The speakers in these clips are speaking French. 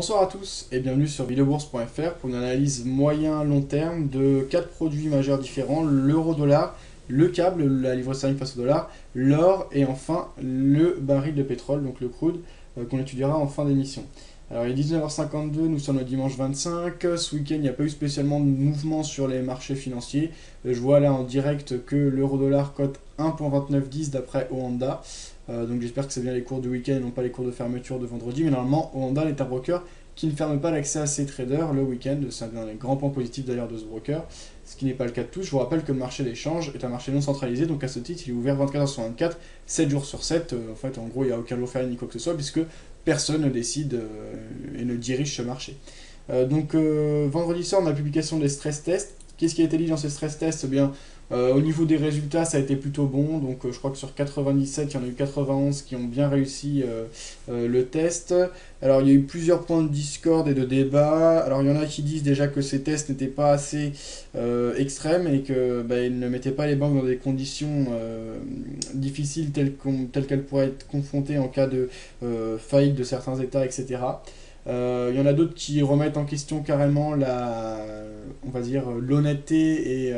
Bonsoir à tous et bienvenue sur videobourse.fr pour une analyse moyen-long terme de 4 produits majeurs différents, l'euro-dollar, le câble, la livre sterling face au dollar, l'or et enfin le baril de pétrole, donc le crude, qu'on étudiera en fin d'émission. Alors il est 19h52, nous sommes le dimanche 25, ce week-end il n'y a pas eu spécialement de mouvement sur les marchés financiers. Je vois là en direct que l'euro-dollar cote 1,2910 d'après Oanda. Donc j'espère que c'est bien les cours du week-end et non pas les cours de fermeture de vendredi. Mais normalement, Oanda est un broker qui ne ferme pas l'accès à ses traders le week-end. C'est un des grands points positifs d'ailleurs de ce broker, ce qui n'est pas le cas de tous. Je vous rappelle que le marché d'échange est un marché non centralisé, donc à ce titre, il est ouvert 24h sur 24, 7 jours sur 7. En fait, en gros, il n'y a aucun jour férié ni quoi que ce soit, puisque personne ne décide et ne dirige ce marché. Vendredi soir, on a la publication des stress tests. Qu'est-ce qui a été dit dans ces stress tests? Eh bien, au niveau des résultats, ça a été plutôt bon. Donc, je crois que sur 97, il y en a eu 91 qui ont bien réussi le test. Alors, il y a eu plusieurs points de discorde et de débat. Alors, il y en a qui disent déjà que ces tests n'étaient pas assez extrêmes et que ils ne mettaient pas les banques dans des conditions difficiles telles qu'elles pourraient être confrontées en cas de faillite de certains États, etc. Il y en a d'autres qui remettent en question carrément on va dire, l'honnêteté et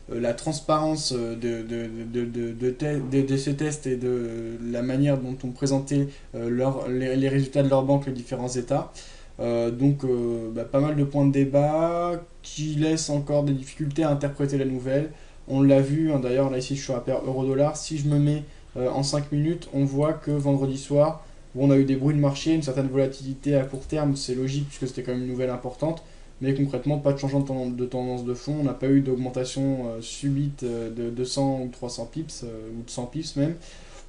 la transparence de ces tests et de la manière dont on présentait les résultats de leur banque, les différents États. Pas mal de points de débat qui laissent encore des difficultés à interpréter la nouvelle. On l'a vu, hein, d'ailleurs, là ici je suis sur la paire euro-dollar. Si je me mets en 5 minutes, on voit que vendredi soir, on a eu des bruits de marché, une certaine volatilité à court terme, c'est logique puisque c'était quand même une nouvelle importante, mais concrètement pas de changement de tendance de fond, on n'a pas eu d'augmentation subite de 200 ou 300 pips, ou de 100 pips même,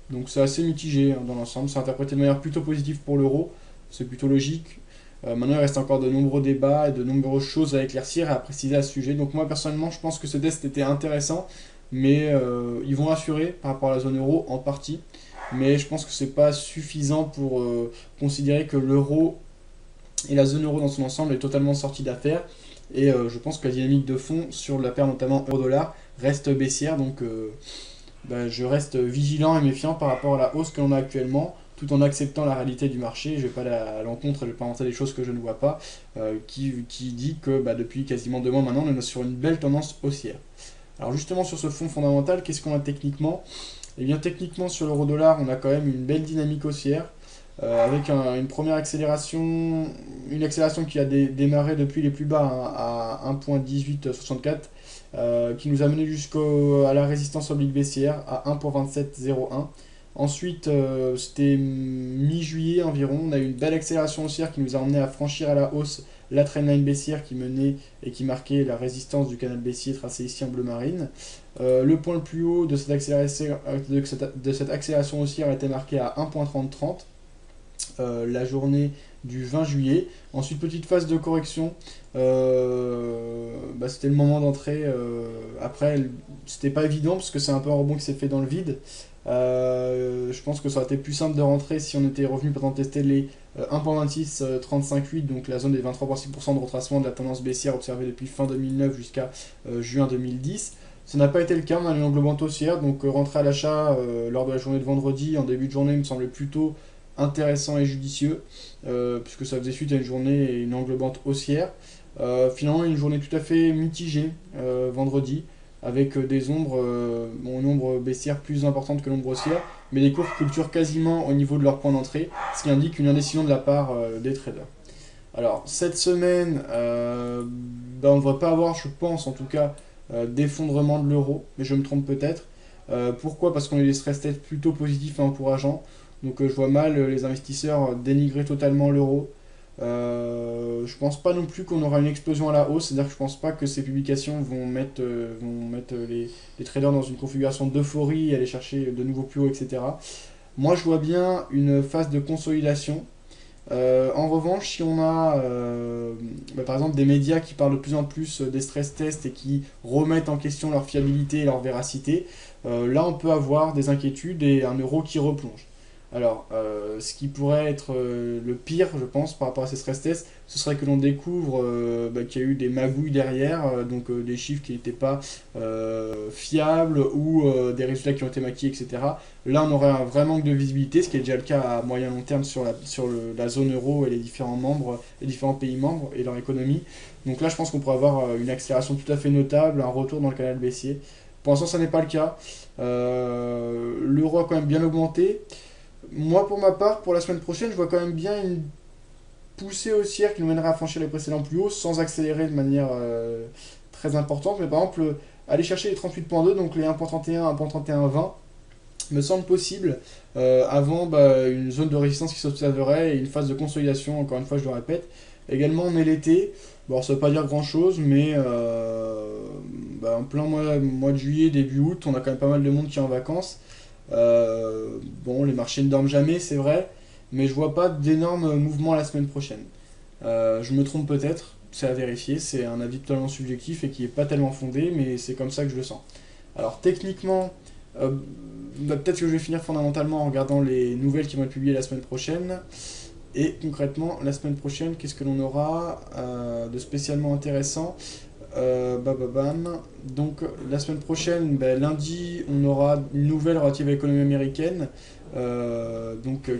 donc c'est assez mitigé hein, dans l'ensemble, c'est interprété de manière plutôt positive pour l'euro, c'est plutôt logique. Maintenant il reste encore de nombreux débats et de nombreuses choses à éclaircir et à préciser à ce sujet, donc moi personnellement je pense que ce test était intéressant, mais ils vont assurer par rapport à la zone euro en partie. Mais je pense que c'est pas suffisant pour considérer que l'euro et la zone euro dans son ensemble est totalement sortie d'affaire. Et je pense que la dynamique de fond sur la paire notamment euro-dollar reste baissière. Donc je reste vigilant et méfiant par rapport à la hausse que l'on a actuellement, tout en acceptant la réalité du marché. Je vais pas aller à l'encontre, je vais pas inventer des choses que je ne vois pas, qui dit que depuis quasiment 2 mois maintenant, on est sur une belle tendance haussière. Alors justement sur ce fond fondamental, qu'est-ce qu'on a techniquement? Et bien techniquement sur l'euro-dollar, on a quand même une belle dynamique haussière, avec une première accélération, une accélération qui a démarré depuis les plus bas hein, à 1,1864, qui nous a mené jusqu'à la résistance oblique baissière à 1,2701. Ensuite, c'était mi-juillet environ, on a eu une belle accélération haussière qui nous a emmené à franchir à la hausse la trendline baissière qui menait et qui marquait la résistance du canal baissier tracé ici en bleu marine. Le point le plus haut de cette accélération haussière a été marqué à 1,3030 la journée du 20 juillet. Ensuite, petite phase de correction. C'était le moment d'entrer. Après, c'était pas évident parce que c'est un peu un rebond qui s'est fait dans le vide. Je pense que ça aurait été plus simple de rentrer si on était revenu pour tester les 1.26-35.8, donc la zone des 23,6% de retracement de la tendance baissière observée depuis fin 2009 jusqu'à juin 2010. Ça n'a pas été le cas, on a une englobante haussière, donc rentrer à l'achat lors de la journée de vendredi, en début de journée, me semblait plutôt intéressant et judicieux, puisque ça faisait suite à une journée et une englobante haussière. Finalement, une journée tout à fait mitigée vendredi, avec des ombres, une ombre baissière plus importante que l'ombre haussière, mais des cours qui clôturent quasiment au niveau de leur point d'entrée, ce qui indique une indécision de la part des traders. Alors, cette semaine, on ne devrait pas avoir, je pense en tout cas, d'effondrement de l'euro, mais je me trompe peut-être. Pourquoi? Parce qu'on a eu des stress tests plutôt positifs et encourageants. Donc je vois mal les investisseurs dénigrer totalement l'euro. Je pense pas non plus qu'on aura une explosion à la hausse, c'est-à-dire que je pense pas que ces publications vont mettre les traders dans une configuration d'euphorie, aller chercher de nouveaux plus hauts, etc. Moi je vois bien une phase de consolidation. En revanche, si on a par exemple des médias qui parlent de plus en plus des stress tests et qui remettent en question leur fiabilité et leur véracité, là on peut avoir des inquiétudes et un euro qui replonge. Alors, ce qui pourrait être le pire, je pense, par rapport à ces stress tests, ce serait que l'on découvre qu'il y a eu des magouilles derrière, donc des chiffres qui n'étaient pas fiables ou des résultats qui ont été maquillés, etc. Là, on aurait un vrai manque de visibilité, ce qui est déjà le cas à moyen long terme sur la zone euro et les différents membres, les différents pays membres et leur économie. Donc là, je pense qu'on pourrait avoir une accélération tout à fait notable, un retour dans le canal baissier. Pour l'instant, ça n'est pas le cas. L'euro a quand même bien augmenté. Moi, pour ma part, pour la semaine prochaine, je vois quand même bien une poussée haussière qui nous mènerait à franchir les précédents plus hauts sans accélérer de manière très importante. Mais par exemple, aller chercher les 38,2, donc les 1,31, 1,31,20, me semble possible avant une zone de résistance qui s'observerait et une phase de consolidation, encore une fois, je le répète. Également, on est l'été. Bon, ça ne veut pas dire grand-chose, mais en plein mois de juillet, début août, on a quand même pas mal de monde qui est en vacances. Bon, les marchés ne dorment jamais, c'est vrai, mais je vois pas d'énormes mouvements la semaine prochaine. Je me trompe peut-être, c'est à vérifier, c'est un avis totalement subjectif et qui est pas tellement fondé, mais c'est comme ça que je le sens. Alors techniquement, peut-être que je vais finir fondamentalement en regardant les nouvelles qui vont être publiées la semaine prochaine. Et concrètement, la semaine prochaine, qu'est-ce que l'on aura de spécialement intéressant? Bam. Donc la semaine prochaine, lundi, on aura une nouvelle relative à l'économie américaine,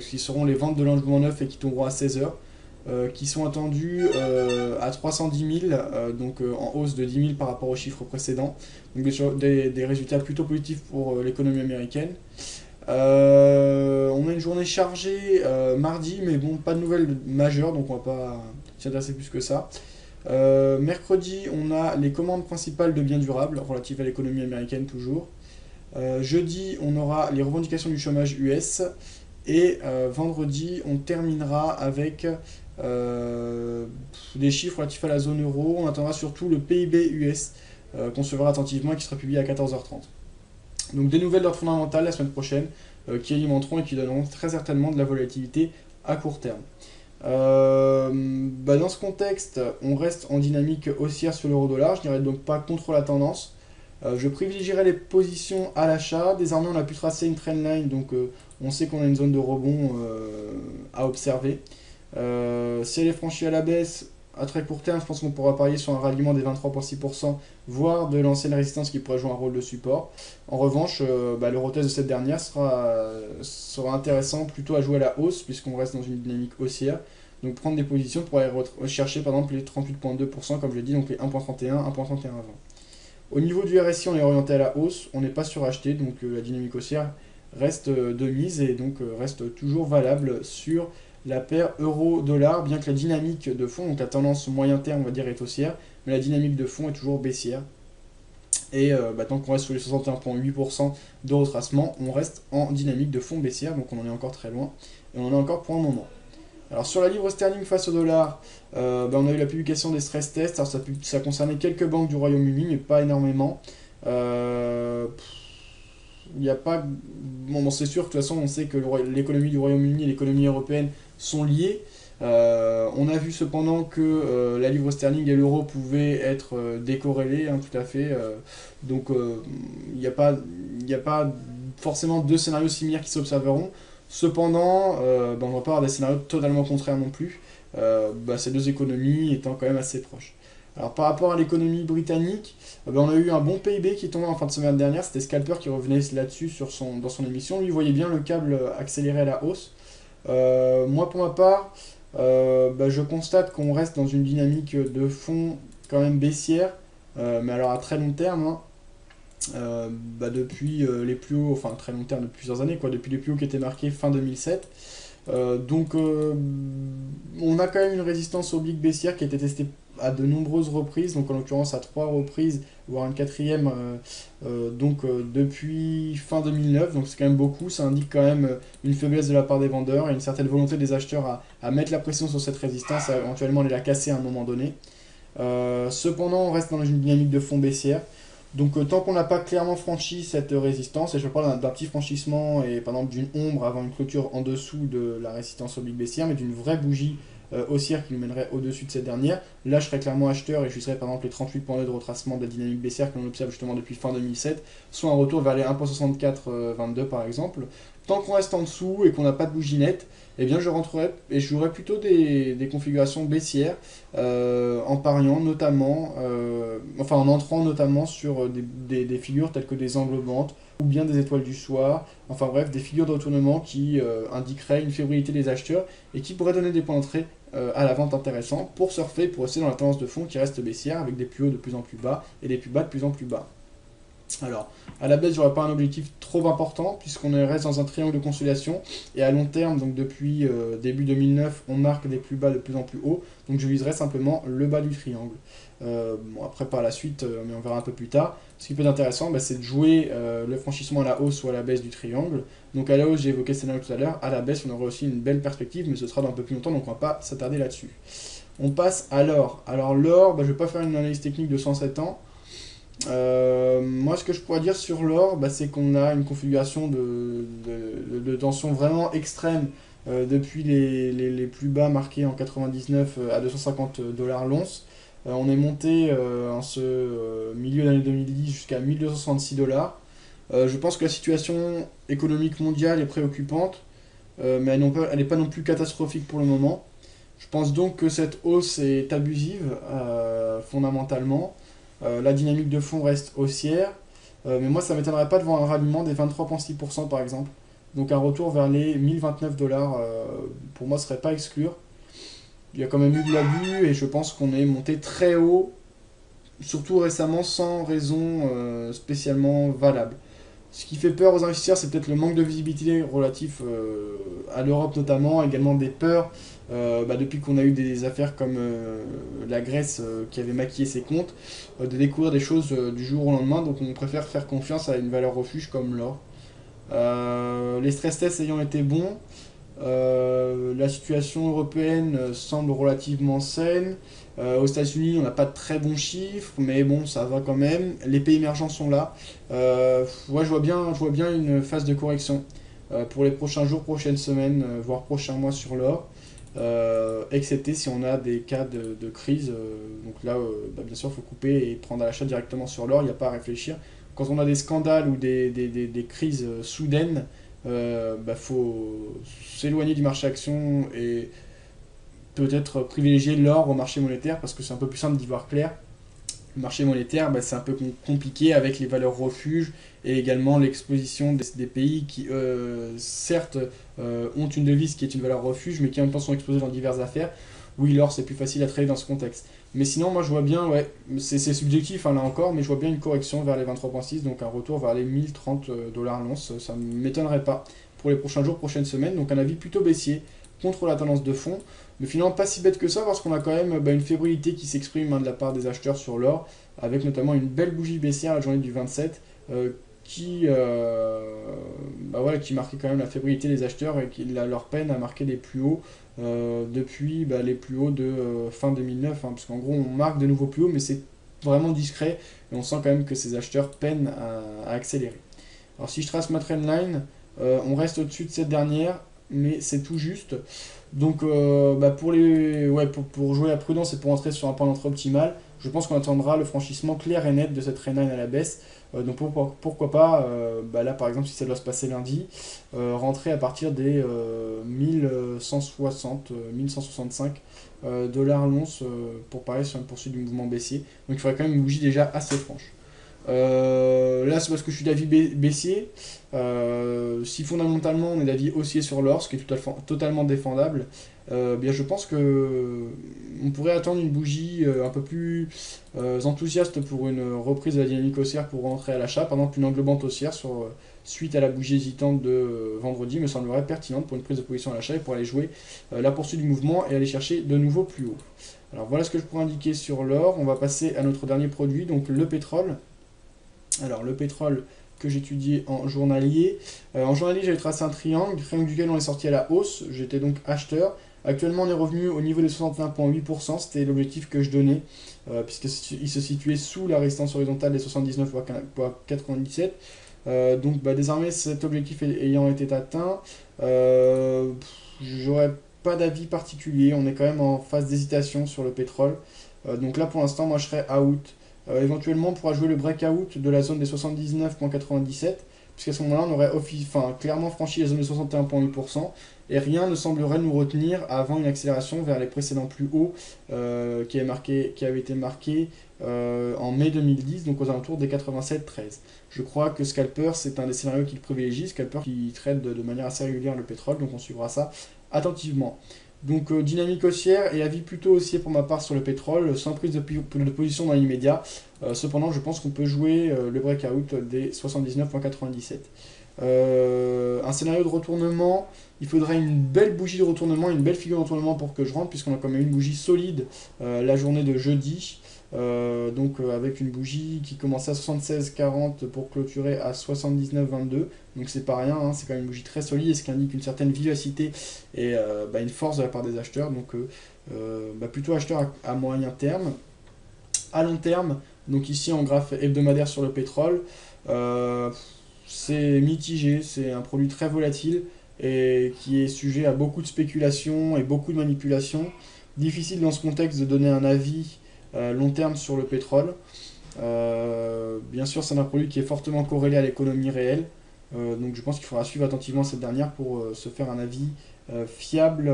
qui seront les ventes de logements neufs et qui tomberont à 16 heures, qui sont attendues à 310 000, en hausse de 10 000 par rapport aux chiffres précédents. Donc des résultats plutôt positifs pour l'économie américaine. On a une journée chargée mardi, mais bon, pas de nouvelles majeures, donc on va pas s'y intéresser plus que ça. Mercredi, on a les commandes principales de biens durables relatives à l'économie américaine toujours. Jeudi, on aura les revendications du chômage US. Et vendredi, on terminera avec des chiffres relatifs à la zone euro. On attendra surtout le PIB US qu'on suivra attentivement et qui sera publié à 14h30. Donc des nouvelles d'ordre fondamental la semaine prochaine qui alimenteront et qui donneront très certainement de la volatilité à court terme. Dans ce contexte, on reste en dynamique haussière sur l'euro-dollar. Je n'irai donc pas contre la tendance. Je privilégierai les positions à l'achat. Désormais, on a pu tracer une trendline, donc on sait qu'on a une zone de rebond à observer. Si elle est franchie à la baisse, à très court terme, je pense qu'on pourra parier sur un ralliement des 23,6%, voire de l'ancienne résistance qui pourrait jouer un rôle de support. En revanche, l'euro-test de cette dernière sera intéressant plutôt à jouer à la hausse, puisqu'on reste dans une dynamique haussière. Donc prendre des positions pour aller rechercher par exemple les 38,2%, comme je l'ai dit, donc les 1,31, 1,31,20. Au niveau du RSI, on est orienté à la hausse, on n'est pas suracheté, donc la dynamique haussière reste de mise et donc reste toujours valable sur la paire euro-dollar, bien que la dynamique de fond, donc la tendance moyen terme, on va dire, est haussière, mais la dynamique de fond est toujours baissière. Et tant qu'on reste sur les 61,8% de retracement, on reste en dynamique de fond baissière, donc on en est encore très loin, et on en est encore pour un moment. Alors sur la livre sterling face au dollar, on a eu la publication des stress tests. Alors ça concernait quelques banques du Royaume-Uni, mais pas énormément. Il n'y a pas. Bon, c'est sûr, de toute façon, on sait que l'économie du Royaume-Uni et l'économie européenne sont liées. On a vu cependant que la livre sterling et l'euro pouvaient être décorrélés, hein, tout à fait. Donc il n'y a pas forcément deux scénarios similaires qui s'observeront. Cependant, on ne va pas avoir des scénarios totalement contraires non plus, ces deux économies étant quand même assez proches. Alors par rapport à l'économie britannique, on a eu un bon PIB qui est tombé en fin de semaine dernière, c'était Scalper qui revenait là-dessus dans son émission, lui voyait bien le câble accélérer à la hausse. Moi pour ma part, je constate qu'on reste dans une dynamique de fond quand même baissière, mais alors à très long terme, hein. Depuis les plus hauts, enfin très long terme, depuis plusieurs années, depuis les plus hauts qui étaient marqués fin 2007. On a quand même une résistance oblique baissière qui a été testée à de nombreuses reprises, donc en l'occurrence à 3 reprises, voire une quatrième, depuis fin 2009, donc c'est quand même beaucoup, ça indique quand même une faiblesse de la part des vendeurs et une certaine volonté des acheteurs à mettre la pression sur cette résistance, à éventuellement aller la casser à un moment donné. Cependant, on reste dans une dynamique de fond baissière. Donc tant qu'on n'a pas clairement franchi cette résistance, et je parle d'un petit franchissement et par exemple d'une ombre avant une clôture en dessous de la résistance oblique baissière, mais d'une vraie bougie haussière qui nous mènerait au-dessus de cette dernière, là je serais clairement acheteur et je viserais par exemple les 38,2 de retracement de la dynamique baissière que l'on observe justement depuis fin 2007, soit un retour vers les 1,6422 par exemple. Tant qu'on reste en dessous et qu'on n'a pas de bougie nette, eh bien je rentrerai et je jouerai plutôt des configurations baissières en pariant notamment, enfin en entrant notamment sur des figures telles que des englobantes ou bien des étoiles du soir, enfin bref, des figures de retournement qui indiqueraient une fébrilité des acheteurs et qui pourraient donner des points d'entrée à la vente intéressants pour surfer, pour rester dans la tendance de fond qui reste baissière avec des plus hauts de plus en plus bas et des plus bas de plus en plus bas. Alors, à la baisse, j'aurais pas un objectif trop important puisqu'on reste dans un triangle de consolidation et à long terme, donc depuis début 2009, on marque des plus bas de plus en plus haut, donc je viserai simplement le bas du triangle. Bon, après par la suite, mais on verra un peu plus tard. Ce qui peut être intéressant, bah, c'est de jouer le franchissement à la hausse ou à la baisse du triangle. Donc à la hausse, j'ai évoqué ce scénario tout à l'heure, à la baisse, on aura aussi une belle perspective, mais ce sera dans un peu plus longtemps, donc on va pas s'attarder là-dessus. On passe à l'or. Alors l'or, bah, je vais pas faire une analyse technique de 107 ans. Moi, ce que je pourrais dire sur l'or, bah, c'est qu'on a une configuration de tension vraiment extrême depuis les plus bas marqués en 99 à 250 dollars l'once. On est monté en ce milieu d'année 2010 jusqu'à 1266 dollars. Je pense que la situation économique mondiale est préoccupante, mais elle n'est pas non plus catastrophique pour le moment. Je pense donc que cette hausse est abusive, fondamentalement. La dynamique de fond reste haussière, mais moi ça ne m'étonnerait pas de voir un ralliement des 23,6% par exemple. Donc un retour vers les 1029 dollars, pour moi, ne serait pas à exclure. Il y a quand même eu de l'abus et je pense qu'on est monté très haut, surtout récemment, sans raison spécialement valable. Ce qui fait peur aux investisseurs, c'est peut-être le manque de visibilité relatif à l'Europe notamment, également des peurs bah, depuis qu'on a eu des affaires comme la Grèce qui avait maquillé ses comptes, de découvrir des choses du jour au lendemain, donc on préfère faire confiance à une valeur refuge comme l'or. Les stress tests ayant été bons, la situation européenne semble relativement saine. Aux États-Unis, on n'a pas de très bons chiffres, mais bon, ça va quand même. Les pays émergents sont là. Ouais, je vois bien une phase de correction pour les prochains jours, prochaines semaines, voire prochains mois sur l'or. Excepté si on a des cas de crise. Donc là, bah, bien sûr, il faut couper et prendre à l'achat directement sur l'or, il n'y a pas à réfléchir. Quand on a des scandales ou des crises soudaines, bah, faut s'éloigner du marché action et peut-être privilégier l'or au marché monétaire parce que c'est un peu plus simple d'y voir clair. Le marché monétaire, bah, c'est un peu compliqué avec les valeurs refuges et également l'exposition des pays qui, certes, ont une devise qui est une valeur refuge, mais qui en même temps sont exposés dans diverses affaires. Oui, l'or, c'est plus facile à trader dans ce contexte. Mais sinon, moi, je vois bien, ouais, c'est subjectif, hein, là encore, mais je vois bien une correction vers les 23,6, donc un retour vers les 1030 dollars l'once. Ça ne m'étonnerait pas pour les prochains jours, prochaines semaines. Donc un avis plutôt baissier contre la tendance de fond. Mais finalement, pas si bête que ça, parce qu'on a quand même bah, une fébrilité qui s'exprime de la part des acheteurs sur l'or, avec notamment une belle bougie baissière la journée du 27, bah voilà, qui marquait quand même la fébrilité des acheteurs et qui leur peine à marquer des plus hauts depuis bah, les plus hauts de fin 2009, hein, parce qu'en gros on marque de nouveaux plus hauts, mais c'est vraiment discret et on sent quand même que ces acheteurs peinent à accélérer. Alors si je trace ma trendline, on reste au-dessus de cette dernière, mais c'est tout juste. Donc bah pour jouer la prudence et pour entrer sur un point d'entrée optimal, je pense qu'on attendra le franchissement clair et net de cette trendline à la baisse. Donc pourquoi pas, bah là par exemple si ça doit se passer lundi, rentrer à partir des 1160, 1165 dollars l'once pour parier sur une poursuite du mouvement baissier. Donc il faudrait quand même une bougie déjà assez franche. Là, c'est parce que je suis d'avis baissier. Si fondamentalement on est d'avis haussier sur l'or, ce qui est totalement défendable, bien je pense que on pourrait attendre une bougie un peu plus enthousiaste pour une reprise de la dynamique haussière pour rentrer à l'achat. Par exemple, une englobante haussière suite à la bougie hésitante de vendredi me semblerait pertinente pour une prise de position à l'achat et pour aller jouer la poursuite du mouvement et aller chercher de nouveau plus haut. Alors voilà ce que je pourrais indiquer sur l'or. On va passer à notre dernier produit, donc le pétrole. Alors le pétrole que j'étudiais en journalier. En journalier, j'avais tracé un triangle duquel on est sorti à la hausse. J'étais donc acheteur. Actuellement, on est revenu au niveau des 61,8%. C'était l'objectif que je donnais, puisqu'il se situait sous la résistance horizontale des 79,97. Donc bah, désormais, cet objectif ayant été atteint, j'aurais pas d'avis particulier. On est quand même en phase d'hésitation sur le pétrole. Donc là pour l'instant moi je serais out. Éventuellement on pourra jouer le breakout de la zone des 79,97, puisqu'à ce moment-là on aurait clairement franchi la zone de 61,8%, et rien ne semblerait nous retenir avant une accélération vers les précédents plus hauts qui avaient été marqués en mai 2010, donc aux alentours des 87,13. Je crois que Scalper, c'est un des scénarios qu'il privilégie, Scalper qui traite de manière assez régulière le pétrole, donc on suivra ça attentivement. Donc dynamique haussière et avis plutôt haussier pour ma part sur le pétrole, sans prise de position dans l'immédiat. Cependant, je pense qu'on peut jouer le breakout des 79,97. Un scénario de retournement, il faudrait une belle bougie de retournement, une belle figure de retournement pour que je rentre, puisqu'on a quand même une bougie solide la journée de jeudi. Avec une bougie qui commençait à 76,40 pour clôturer à 79,22. Donc c'est pas rien, hein, c'est quand même une bougie très solide, et ce qui indique une certaine vivacité et une force de la part des acheteurs. Donc plutôt acheteur à moyen terme. À long terme, donc ici en graphe hebdomadaire sur le pétrole, c'est mitigé, c'est un produit très volatile et qui est sujet à beaucoup de spéculation et beaucoup de manipulation. Difficile dans ce contexte de donner un avis long terme sur le pétrole. Bien sûr, c'est un produit qui est fortement corrélé à l'économie réelle, donc je pense qu'il faudra suivre attentivement cette dernière pour se faire un avis fiable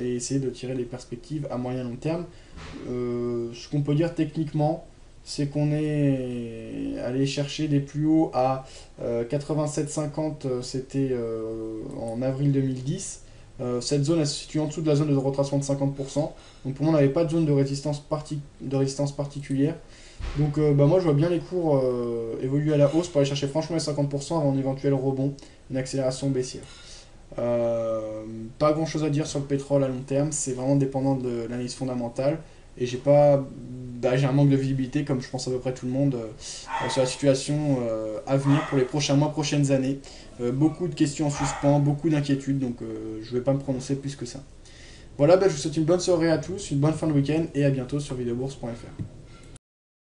et essayer de tirer des perspectives à moyen long terme. Ce qu'on peut dire techniquement, c'est qu'on est allé chercher des plus hauts à 87,50, c'était en avril 2010. Cette zone elle se situe en dessous de la zone de retracement de 50%. Donc pour moi on n'avait pas de zone de résistance particulière. Donc moi je vois bien les cours évoluer à la hausse pour aller chercher franchement les 50% avant un éventuel rebond, une accélération baissière. Pas grand chose à dire sur le pétrole à long terme, c'est vraiment dépendant de l'analyse fondamentale. Et j'ai un manque de visibilité, comme je pense à peu près tout le monde, sur la situation à venir pour les prochains mois, prochaines années. Beaucoup de questions en suspens, beaucoup d'inquiétudes, donc je ne vais pas me prononcer plus que ça. Voilà, je vous souhaite une bonne soirée à tous, une bonne fin de week-end et à bientôt sur videobourse.fr.